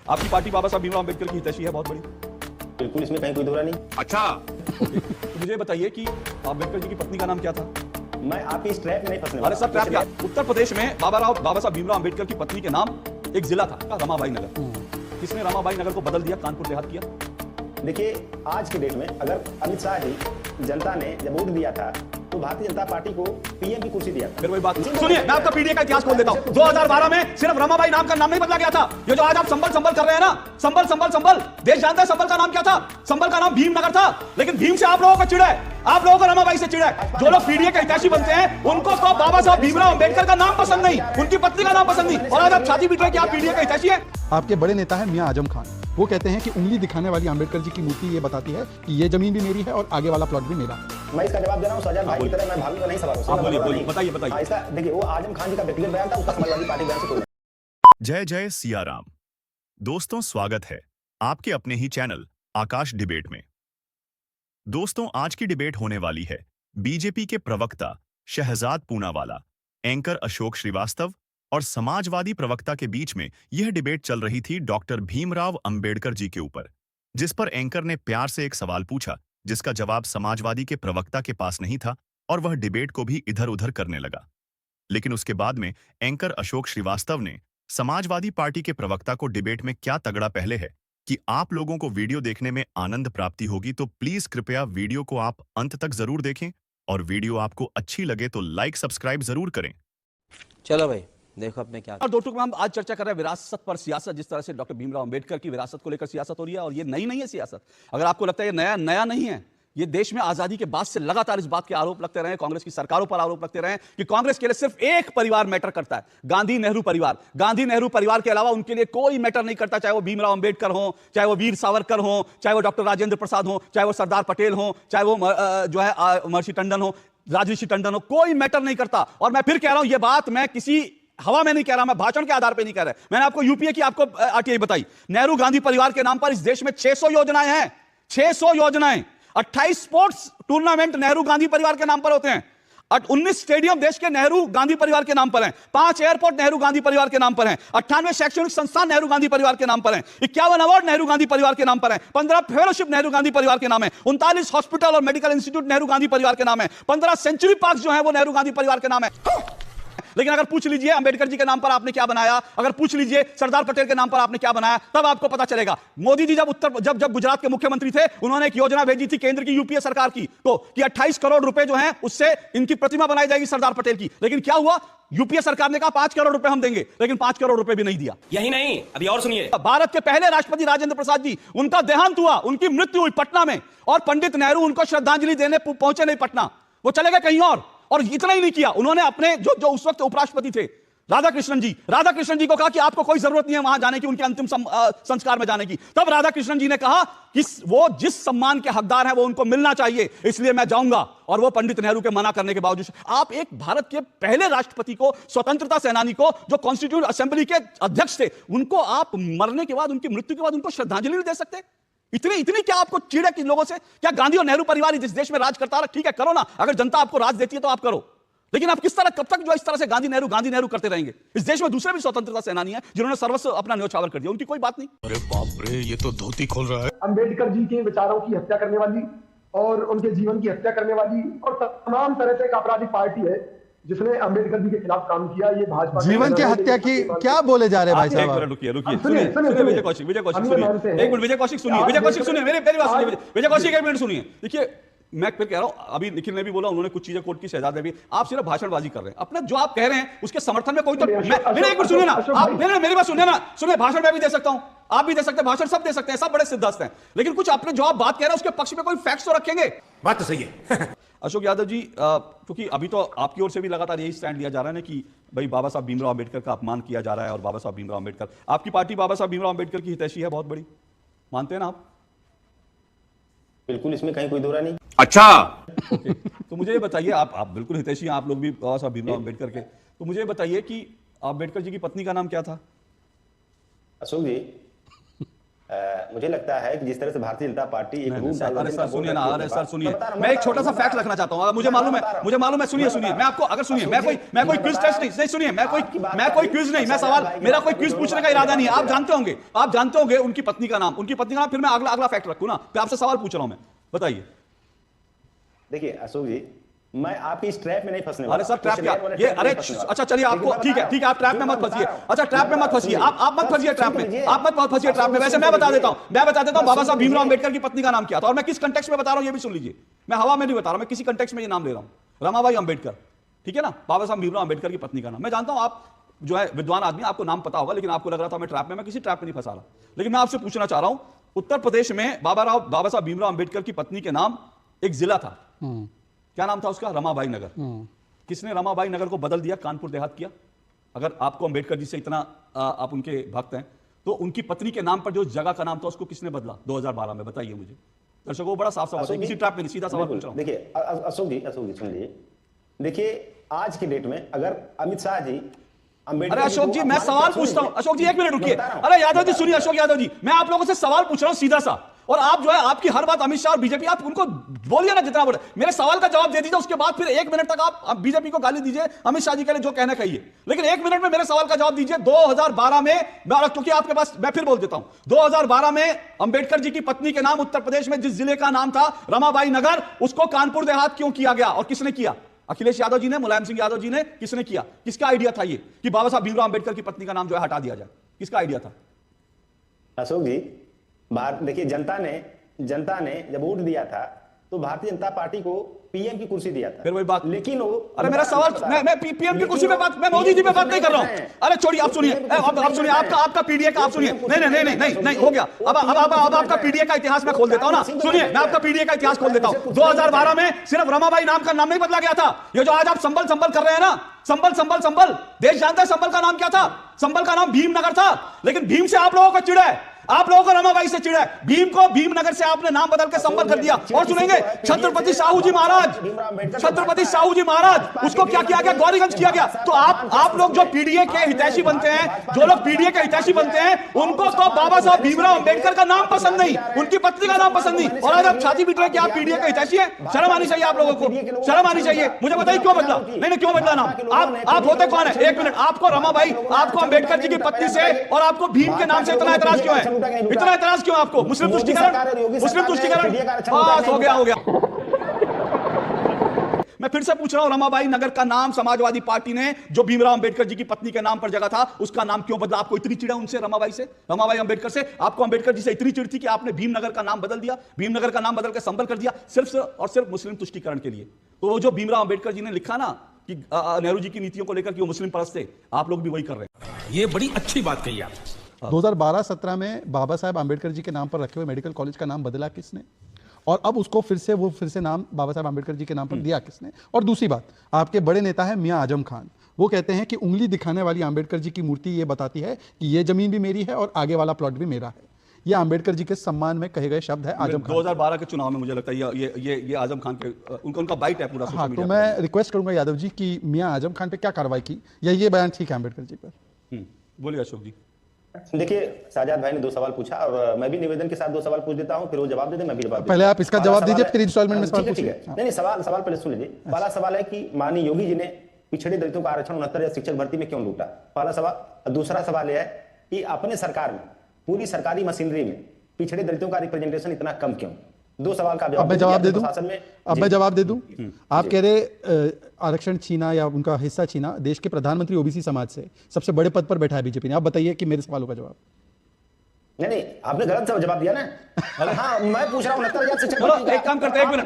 आपकी पार्टी बाबा साहब भीमराव अम्बेडकर की हितैषी है बहुत बड़ी। बिल्कुल, इसमें कहीं कोई दोहरा नहीं। अच्छा तो मुझे बताइए कि अम्बेडकर जी की पत्नी का नाम क्या था? मैं आपकी इस ट्रैप में नहीं फंसने अरे वाला। सब ट्रैप क्या? उत्तर प्रदेश में बाबा साहब भीमराव अम्बेडकर की पत्नी के नाम एक जिला था, रमाबाई नगर। किसने रमाबाई नगर को बदल दिया, कानपुर देहात किया? देखिए, आज की डेट में अगर अमित शाह जी जनता ने जब वोट दिया था तो भारतीय जनता पार्टी को पीएम की कुर्सी दिया। फिर वही बात सुनिए, मैं आपका पीडीए का इतिहास खोल देता हूं। 2012 में सिर्फ रमाबाई नाम का नाम नहीं बदला गया था। ये जो आज आप संबल कर रहे हैं ना, संबल देश जानता है संबल का नाम क्या था? संबल का नाम भीमनगर था, लेकिन भीम से आप लोगों को चिढ़ है, आप लोगों को रमाबाई से चिढ़ है। जो लोग पीडीए के हितैषी बनते हैं उनको तो बाबा साहब भीमराव अम्बेडकर का नाम पसंद नहीं, उनकी पत्नी का नाम पसंद नहीं, और आज आप छाती पीट रहे हैं कि आप पीडीए के हितैषी हैं। आपके बड़े नेता है मियां आजम खान, वो कहते हैं कि उंगली दिखाने वाली अम्बेडकर जी की मूर्ति ये बताती है कि ये जमीन भी मेरी है और आगे वाला प्लॉट भी मेरा। मैं इसका जवाब दे रहा हूं शाहजहां भाई की तरह, मैं भागूंगा नहीं सवालों से। आप बोलिए, बताइए। इसका देखिए, वो आजम खान जी का व्यक्तिगत बयान था, उसका समाजवादी पार्टी बयान से कोई जय जय सिया राम। दोस्तों, स्वागत है आपके अपने ही चैनल आकाश डिबेट में। दोस्तों, आज की डिबेट होने वाली है बीजेपी के प्रवक्ता शहजाद पूनावाला, एंकर अशोक श्रीवास्तव और समाजवादी प्रवक्ता के बीच में यह डिबेट चल रही थी डॉक्टर भीमराव अंबेडकर जी के ऊपर, जिस पर एंकर ने प्यार से एक सवाल पूछा जिसका जवाब समाजवादी के प्रवक्ता के पास नहीं था और वह डिबेट को भी इधर उधर करने लगा। लेकिन उसके बाद में एंकर अशोक श्रीवास्तव ने समाजवादी पार्टी के प्रवक्ता को डिबेट में क्या तगड़ा पहले है कि आप लोगों को वीडियो देखने में आनंद प्राप्ति होगी, तो प्लीज कृपया वीडियो को आप अंत तक जरूर देखें और वीडियो आपको अच्छी लगे तो लाइक सब्सक्राइब जरूर करें। चलो भाई, देखो अपने क्या। और दो टुक में हम आज चर्चा कर रहे हैं विरासत पर सियासत। जिस तरह से डॉक्टर भीमराव अंबेडकर की विरासत को लेकर सियासत हो रही है, और ये नई नहीं है सियासत। अगर आपको लगता है ये नया नहीं है, ये देश में आजादी के बाद से लगातार इस बात के आरोप लगते रहे, कांग्रेस की सरकारों पर आरोप लगते रहे कि कांग्रेस के लिए सिर्फ एक परिवार मैटर करता है, गांधी नेहरू परिवार। गांधी नेहरू परिवार के अलावा उनके लिए कोई मैटर नहीं करता, चाहे वो भीमराव अंबेडकर हो, चाहे वो वीर सावरकर हो, चाहे वो डॉक्टर राजेंद्र प्रसाद हो, चाहे वो सरदार पटेल हो, चाहे वो जो है महर्षि टंडन हो, राजऋषि टंडन हो, कोई मैटर नहीं करता। और मैं फिर कह रहा हूं, यह बात मैं किसी हवा में नहीं कह रहा, मैं भाषण के आधार पे नहीं कह रहा। मैंने आपको यूपीए की आपको आरटीआई बताई। नेहरू गांधी परिवार के नाम पर इस देश में 600 योजनाएं हैं, 600 योजनाएं। 28 स्पोर्ट्स टूर्नामेंट नेहरू गांधी परिवार के नाम पर होते हैं। 19 स्टेडियम देश के नेहरू गांधी परिवार के नाम पर हैं। 5 एयरपोर्ट नेहरू गांधी परिवार के नाम पर हैं। 98 शैक्षणिक संस्थान नेहरू गांधी परिवार के नाम पर हैं। 51 अवार्ड नेहरू गांधी परिवार के नाम पर हैं। 15 फेलोशिप नेहरू गांधी परिवार के नाम है। 39 हॉस्पिटल और मेडिकल इंस्टीट्यूट नेहरू गांधी परिवार के नाम है। 15 सेंचुरी पार्क जो है वो नेहरू गांधी परिवार के नाम है। लेकिन अगर पूछ लीजिए अंबेडकर जी के नाम पर आपने क्या बनाया, अगर पूछ लीजिए सरदार पटेल के नाम पर आपने क्या बनाया, तब आपको पता चलेगा। मोदी जी जब गुजरात के मुख्यमंत्री थे, उन्होंने एक योजना भेजी थी केंद्र की यूपीए सरकार की, तो कि 28 करोड़ रुपए जो हैं उससे इनकी प्रतिमा बनाई जाएगी सरदार पटेल की। लेकिन क्या हुआ, यूपीए सरकार ने कहा 5 करोड़ रुपए हम देंगे, लेकिन 5 करोड़ रुपए भी नहीं दिया। यही नहीं, अभी और सुनिए। भारत के पहले राष्ट्रपति राजेंद्र प्रसाद जी, उनका देहांत हुआ, उनकी मृत्यु हुई पटना में, और पंडित नेहरू उनको श्रद्धांजलि देने पहुंचे नहीं पटना, वो चले गए कहीं और इतना ही नहीं किया, उन्होंने अपने जो उस वक्त उपराष्ट्रपति थे राधाकृष्णन जी को कहा कि आपको कोई जरूरत नहीं है वहां जाने की, उनके अंतिम संस्कार में जाने की। तब राधाकृष्णन जी ने कहा कि वो जिस सम्मान के हकदार हैं वो उनको मिलना चाहिए, इसलिए मैं जाऊंगा। और वो पंडित नेहरू के मना करने के बावजूद आप एक भारत के पहले राष्ट्रपति को, स्वतंत्रता सेनानी को, जो कॉन्स्टिट्यूंट असेंबली के अध्यक्ष थे, उनको आप मरने के बाद, उनकी मृत्यु के बाद उनको श्रद्धांजलि नहीं दे सकते? इतनी क्या आपको चिढ़ है कि लोगों से? क्या गांधी और नेहरू परिवार जिस देश में राज करता रहा, ठीक है करो ना, अगर जनता आपको राज देती है तो आप करो, लेकिन आप किस तरह, कब तक जो इस तरह से गांधी नेहरू करते रहेंगे? इस देश में दूसरे भी स्वतंत्रता सेनानी हैं जिन्होंने सर्वस्व अपना न्योछावर कर दिया, उनकी कोई बात नहीं। अरे बाप रे, ये तो धोती खोल रहा है। अंबेडकर जी के विचारों की हत्या करने वाली और उनके जीवन की हत्या करने वाली और तमाम तरह से एक आपराधिक पार्टी है जिसने अंबेडकर जी के खिलाफ काम किया। ये भाजपा जीवन की हत्या की क्या बोले जा रहे हैं भाई साहब? रुकिए सुनिए विजय कौशिक सुनिए, एक मिनट विजय कौशिक सुनिए, मेरी बात सुनिए विजय कौशिक, एक मिनट सुनिए। देखिए, मैं फिर कह रहा हूं, अभी निखिल ने भी बोला, उन्होंने कुछ चीजें कोर्ट की, शहजाद ने भी, आप सिर्फ भाषणबाजी कर रहे हैं। अपना जो आप कह रहे हैं उसके समर्थन में कोई तो मेरे एक मिनट सुनिए ना, आप मेरी बात सुनिए ना, सुनिए, भाषण मैं भी दे सकता हूं, आप भी दे सकते हैं, भाषण सब दे सकते हैं, सब बड़े सिद्धांत हैं, लेकिन कुछ अपने जो आप बात कह रहे हैं उसके पक्ष में कोई फैक्ट्स तो रखेंगे। बात तो सही है। अशोक यादव जी, क्योंकि अभी तो आपकी ओर से भी लगातार यही स्टैंड लिया जा रहा है ना कि भाई बाबा साहब भीमराव अम्बेडकर का अपमान किया जा रहा है, और बाबा साहब भीमराव अम्बेडकर, आपकी पार्टी बाबा साहब भीमराव अम्बेडकर की हितैषी है बहुत बड़ी, मानते हैं ना आप? बिल्कुल, इसमें कहीं कोई दोहरा नहीं। अच्छा ओके, तो मुझे ये बताइए, आप बिल्कुल हितैषी हैं, आप लोग भी बाबा साहब भीमराव अम्बेडकर के, तो मुझे ये बताइए कि अम्बेडकर जी की पत्नी का नाम क्या था? अशोक जी, मुझे लगता है कि जिस तरह से भारतीय जनता पार्टी एक रूल अरे सर सुनिए ना, अरे सर सुनिए, मैं एक छोटा सा फैक्ट रखना चाहता हूं। मुझे मालूम है, सुनिए मैं आपको, अगर सुनिए, मैं कोई क्विज टेस्ट नहीं सुनिए, मैं कोई क्विज नहीं, मैं सवाल, मेरा कोई क्विज पूछने का इरादा नहीं है। आप जानते होंगे उनकी पत्नी का नाम, फिर मैं अगला फैक्ट रखूं ना, फिर आपसे सवाल पूछ रहा हूं मैं, बताइए। देखिए अशोक जी, मैं आपकी इस ट्रैप में नहीं फंसने वाला। अरे सर ट्रैप क्या ये, अरे अच्छा चलिए, आपको ठीक है आप ट्रैप में मत फंसिए। अच्छा ट्रैप में मत फंसिए, आप मत फंसिए ट्रैप में, आप मत फंसिए ट्रैप में। वैसे मैं बता देता हूं बाबा साहब भीमराव अंबेडकर की पत्नी का नाम क्या था, और मैं किस कंटेक्स्ट में बता रहा हूं ये भी सुन लीजिए। मैं हवा में नहीं बता रहा, मैं किसी कंटेक्स्ट में ये नाम ले रहा हूं, रमाबाई अंबेडकर, ठीक है ना, बाबा साहब भीमराव अंबेडकर की पत्नी का नाम। मैं जानता हूं आप जो है विद्वान आदमी, आपको नाम पता होगा, लेकिन आपको लग रहा था मैं ट्रैप में, मैं किसी ट्रैप में नहीं फंसा रहा। लेकिन मैं आपसे पूछना चाह रहा हूं, उत्तर प्रदेश में बाबा साहब भीमराव अंबेडकर की पत्नी के नाम एक जिला था, क्या नाम था उसका? रमाबाई नगर। किसने रमाबाई नगर को बदल दिया, कानपुर देहात किया? अगर आपको अंबेडकर जी से इतना आप उनके भक्त हैं, तो उनकी पत्नी के नाम पर जो जगह का नाम था उसको किसने बदला 2012 में, बताइए मुझे। दर्शकों बड़ा साफ सवाल है, किसी ट्रैप में नहीं, सीधा सवाल पूछ रहा हूं। देखिए अशोक जी सुन लीजिए, देखिए आज के डेट में अगर अमित शाह जी अरे अशोक जी मैं सवाल पूछता हूं, अशोक जी एक मिनट रुकिए। अरे यादव जी सुनिए, अशोक यादव जी मैं आप लोगों से सवाल पूछ रहा हूं सीधा सा, और आप जो है आपकी हर बात अमित शाह और बीजेपी, आप उनको बोलिए ना जितना बोले, मेरे सवाल का जवाब दे दीजिए, उसके बाद फिर 1 मिनट तक आप बीजेपी को गाली दीजिए, अमित शाह जी के लिए जो कहना कहिए, लेकिन 1 मिनट में मेरे सवाल का जवाब दीजिए। 2012 में, क्योंकि आपके पास, मैं फिर बोल देता हूं, 2012 में अंबेडकर जी की पत्नी के नाम उत्तर प्रदेश में जिस जिले का नाम था रमाबाई नगर, उसको कानपुर देहात क्यों किया गया, और किसने किया? अखिलेश यादव जी ने, मुलायम सिंह यादव जी ने, किसने किया? किसका आइडिया था ये कि बाबा साहब भीमराव अंबेडकर की पत्नी का नाम जो है हटा दिया जाए? किसका आइडिया था? अशोक जी, देखिए जनता ने जब वोट दिया था तो भारतीय जनता पार्टी को पीएम की कुर्सी दिया था, फिर वही बात, लेकिन वो, अरे मेरा सवाल, मैं पीएम की कुर्सी पे बात, मैं मोदी जी पे बात नहीं कर रहा हूं। अरे छोड़िए, आप सुनिए, आप सुनिए, आपका पीडीए का, आप सुनिए, नहीं हो गया। अब आपका पीडीए का इतिहास मैं खोल देता हूं ना, सुनिए, मैं आपका पीडीए का इतिहास खोल देता हूं। 2012 में सिर्फ रमाबाई नाम का नाम नहीं बदला गया था, ये जो आज आप संबल कर रहे हैं ना, संबल, देश जानता है संबल का नाम क्या था? संबल का नाम भीमनगर था, लेकिन भीम से आप लोगों को चिढ़ है, आप लोगों को रमाबाई से चिढ़ा है, भीम को भीमनगर से आपने नाम बदल के संबल कर दिया। और सुनेंगे छत्रपति साहू जी महाराज, उसको क्या किया गया? गौरीगंज किया गया। तो आप लोग जो पीडीए के हितैषी बनते हैं, उनको तो बाबा साहब भीमराव अंबेडकर का नाम पसंद नहीं, उनकी पत्नी का नाम पसंद नहीं, और आज आप छाती पीट रहे कि आप पीडीए के हितैषी हैं। शर्म आनी चाहिए आप लोगों को, शर्म आनी चाहिए। मुझे बताइए क्यों बदला? नहीं क्यों बदला नाम? आप होते कौन है? 1 मिनट, आपको रमाबाई, आपको अंबेडकर जी की पत्नी से और आपको भीम के नाम से इतना एतराज क्यों है? इतना एतराज क्यों आपको? मुस्लिम तुष्टीकरण, बस हो गया। मैं फिर से पूछ रहा हूं, रमाबाई नगर का नाम समाजवादी पार्टी ने जो भीमराव अंबेडकर जी की पत्नी के नाम पर जगह था, उसका नाम क्यों बदला? आपको इतनी चिढ़ है उनसे, रमाबाई अंबेडकर से? आपको अंबेडकर जी से इतनी चिढ़ थी कि आपने भीमनगर का नाम बदल दिया, भीमनगर का नाम बदल के संबल कर दिया, सिर्फ और सिर्फ मुस्लिम तुष्टीकरण के लिए। तो वो जो भीमराव अंबेडकर जी ने लिखा ना कि नेहरू जी की नीतियों को लेकर कि वो मुस्लिम परस्त थे, आप लोग भी वही कर रहे हैं। ये बड़ी अच्छी बात कही आप। 2012-17 में बाबा साहेब आम्बेडकर जी के नाम पर रखे हुए मेडिकल कॉलेज का नाम बदला किसने? और अब उसको फिर से नाम बाबा साहेब आम्बेडकर जी के नाम पर दिया किसने? और दूसरी बात, आपके बड़े नेता है मियां आजम खान, वो कहते हैं कि उंगली दिखाने वाली आम्बेडकर जी की मूर्ति ये बताती है कि ये जमीन भी मेरी है और आगे वाला प्लॉट भी मेरा है। ये आम्बेडकर जी के सम्मान में कहे गए शब्द है आजम खान। 2012 के चुनाव में मुझे लगता है ये आजम खान के उनका बाइट है पूरा सोशल मीडिया। तो मैं रिक्वेस्ट करूंगा यादव जी कि मियां आजम खान पे क्या कार्रवाई की, या ये बयान ठीक है अम्बेडकर जी पर? बोलिए अशोक जी। देखिए साजाद भाई ने 2 सवाल पूछा, और मैं भी निवेदन के साथ 2 सवाल पूछ देता हूं, फिर वो जवाब दे दे, मैं भी जवाब। पहले आप इसका जवाब दीजिए, फिर इंस्टॉलमेंट में सवाल पूछिए। नहीं सवाल पहले सुन लीजिए। पहला सवाल है कि माननीय योगी जी ने पिछड़े दलितों का आरक्षण 69 शिक्षक भर्ती में क्यों लूटा? पहला सवाल। दूसरा सवाल यह है कि अपने सरकार में, पूरी सरकारी मशीनरी में पिछड़े दलितों का रिप्रेजेंटेशन इतना कम क्यों? 2 सवाल का अब मैं जवाब दे दूं। आप कह रहे आरक्षण छीना या उनका हिस्सा छीना, देश के प्रधानमंत्री ओबीसी समाज से सबसे बड़े पद पर बैठा है बीजेपी ने। आप बताइए कि मेरे सवालों का जवाब। नहीं आपने गलत जवाब दिया ना। हाँ मैं पूछ रहा हूँ 69,000 शिक्षक। एक काम करते हैं, 1 मिनट,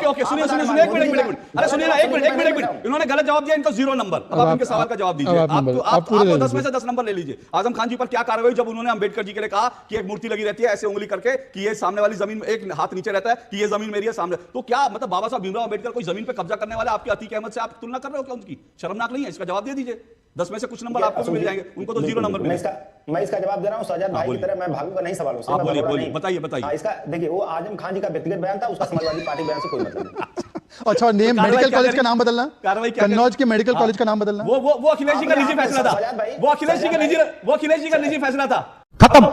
ओके सुनिए, एक मिनट, अरे सुनिए ना, 1 मिनट, इन्होंने गलत जवाब दिया, इनको 0 नंबर। अब आप इनके सवाल का जवाब दीजिए। आप 10 में से 10 नंबर ले लीजिए। आजम खान जी पर क्या कार्रवाई, जब उन्होंने अंबेडकर जी के लिए कहा कि एक मूर्ति लगी रहती है ऐसे उंगली करके कि ये सामने वाली जमीन, एक हाथ नीचे रहता है कि ये जमीन मेरी है सामने, तो क्या मतलब बाबा साहब भीमराव अंबेडकर कोई जमीन पे कब्जा करने वाले आपके अतीक अहमद से आप तुलना कर रहे हो क्या? उनकी शर्मनाक नहीं है? इसका जवाब दे दीजिए। 10 में से कुछ नंबर आपको भी मिल जाएंगे, उनको तो 0 नंबर मिलेगा। मैं इसका जवाब दे रहा हूं साजाद भाई की तरह, मैं भागूंगा नहीं सवालों से। बताइए। इसका देखिए, वो आजम खान जी का व्यक्तिगत बयान था, उसका समाजवादी पार्टी बयान से कोई मतलब नहीं। अच्छा, और मेडिकल कॉलेज का नाम बदलना, कन्नौज के मेडिकल कॉलेज का नाम बदलना, वो अखिलेश जी का निजी फैसला था। वो अखिलेश जी का निजी फैसला था। खत्म।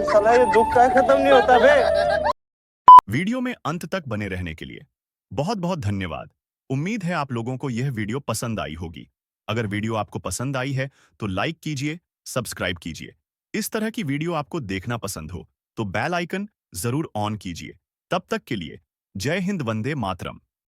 साला ये दुख का खत्म नहीं होता बे। वीडियो में अंत तक बने रहने के लिए बहुत बहुत धन्यवाद। उम्मीद है आप लोगों को यह वीडियो पसंद आई होगी। अगर वीडियो आपको पसंद आई है तो लाइक कीजिए, सब्सक्राइब कीजिए। इस तरह की वीडियो आपको देखना पसंद हो तो बेल आइकन जरूर ऑन कीजिए। तब तक के लिए जय हिंद, वंदे मातरम।